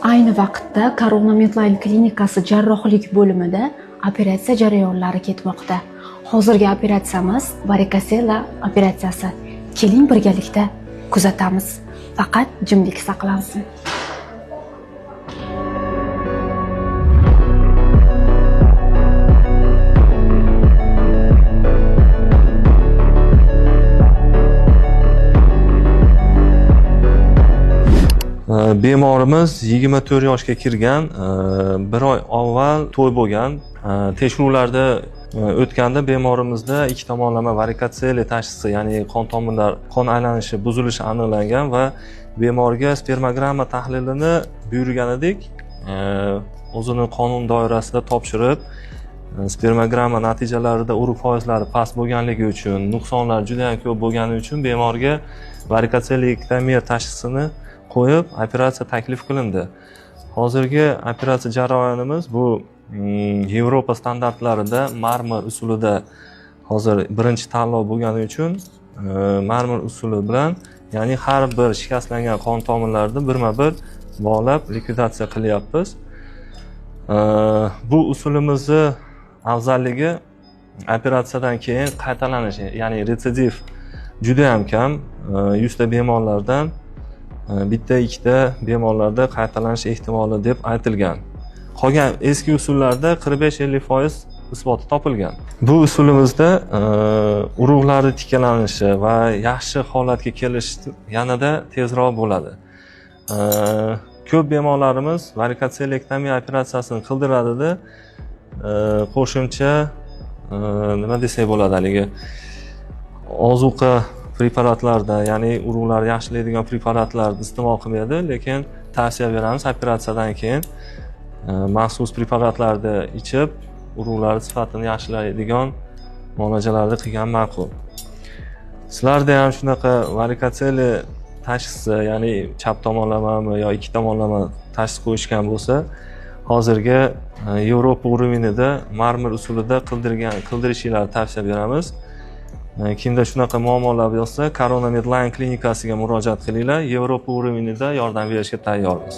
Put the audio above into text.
Ayni vaqtda Corona Medline klinikasi jarrohlik bo'limida operatsiya jarayonlari ketmoqda. Hozirgi operatsiyamiz varikosela operatsiyasi. Keling birgalikda kuzatamiz. Faqat jimlik saqlansin. Bemorimiz 24 yoshga kirgan, bir oy avval to'y bo'lgan. Tekshiruvlarda o'tganda bemorimizda ikki tomonlama varikosela tashxisi, ya'ni qon tomirlar, qon aylanishi buzilishi aniqlangan va bemorga spermogramma tahlilini buyurgan edik. O'zini qonun doirasida topshirib, spermogramma natijalarida urug' foizlari past bo'lganligi uchun, nuqsonlar juda ham ko'p bo'lgani uchun bemorga varikosela tashxisini qo'yib, operatsiya taklif qilindi. Hozirgi operatsiya jarayonimiz bu Yevropa standartlarida marmar usulida hozir birinchi tanlov bo'lgani uchun marmar usuli bilan, ya'ni har bir shikastlangan qon tomirlarini birma-bir bog'lab likvidatsiya qilyapmiz. Bu usulimizni afzalligi operatsiyadan keyin qaytalanishi, ya'ni retsidiv juda ham kam. 100 ta bemorlardan bitta ikkita bemorlarda qaytalanish ehtimoli deb aytilgan. Qolgan eski usullarda 45-50% isboti topilgan. Bu usulimizda urug'larning tikalanishi va yaxshi holatga kelish yanada tezroq bo'ladi. Ko'p bemorlarimiz varikoselektomiya operatsiyasini qildiradida qo'shimcha nima desak bo'ladi, haligi ozuqa preparatlarda, ya'ni urug'larni yaxshilaydigan preparatlarni iste'mol qilmaydi, lekin tavsiya beramiz operatsiyadan keyin maxsus preparatlarni ichib, urug'lar sifatini yaxshilaydigan muolajalarni qilgan ma'qul. Sizlarda ham shunaqa varikosela tashxisi, ya'ni chap tomonlamami yo ikki tomonlama tashxis qo'yishgan bo'lsa, hozirgi Yevropa urovida marmar usulida qildirishinglarni tavsiya beramiz. Kimda shunaqa muammolar bo'lsa, Corona Medline klinikasiga murojaat qilinglar. Yevropa urovida yordam berishga tayyormiz.